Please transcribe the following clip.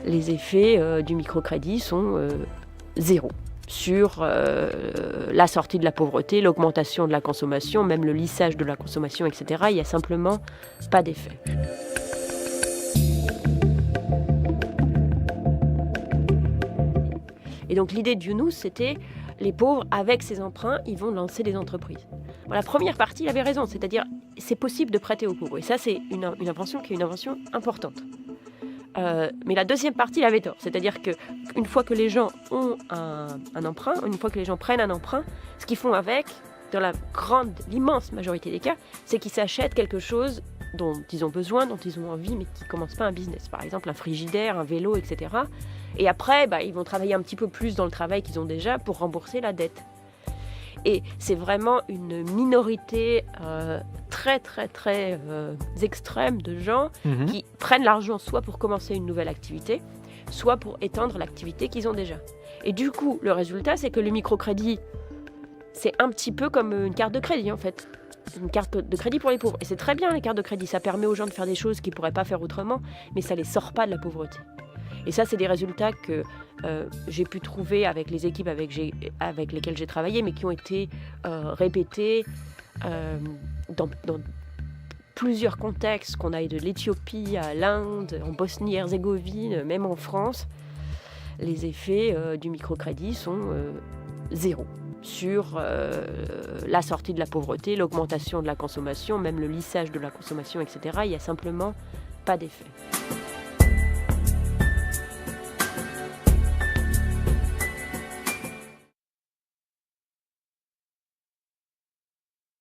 les effets du microcrédit sont zéro sur la sortie de la pauvreté, l'augmentation de la consommation, même le lissage de la consommation, etc. Il n'y a simplement pas d'effet. Et donc l'idée de Younous, c'était les pauvres, avec ces emprunts, ils vont lancer des entreprises. Bon, la première partie, il avait raison, c'est-à-dire c'est possible de prêter aux pauvres. Et ça, c'est une invention qui est une invention importante. Mais la deuxième partie, il avait tort. C'est-à-dire qu'une fois que les gens ont un emprunt, une fois que les gens prennent un emprunt, ce qu'ils font avec, dans l'immense majorité des cas, c'est qu'ils s'achètent quelque chose dont ils ont besoin, dont ils ont envie, mais qui ne commencent pas un business. Par exemple, un frigidaire, un vélo, etc. Et après, ils vont travailler un petit peu plus dans le travail qu'ils ont déjà pour rembourser la dette. Et c'est vraiment une minorité très, très, très extrême de gens qui prennent l'argent soit pour commencer une nouvelle activité, soit pour étendre l'activité qu'ils ont déjà. Et du coup, le résultat, c'est que le microcrédit, c'est un petit peu comme une carte de crédit, en fait. Une carte de crédit pour les pauvres. Et c'est très bien, les cartes de crédit. Ça permet aux gens de faire des choses qu'ils ne pourraient pas faire autrement, mais ça ne les sort pas de la pauvreté. Et ça, c'est des résultats que j'ai pu trouver avec les équipes avec lesquelles j'ai travaillé, mais qui ont été répétés dans plusieurs contextes, qu'on aille de l'Éthiopie à l'Inde, en Bosnie-Herzégovine, même en France. Les effets du microcrédit sont zéro sur la sortie de la pauvreté, l'augmentation de la consommation, même le lissage de la consommation, etc. Il n'y a simplement pas d'effet.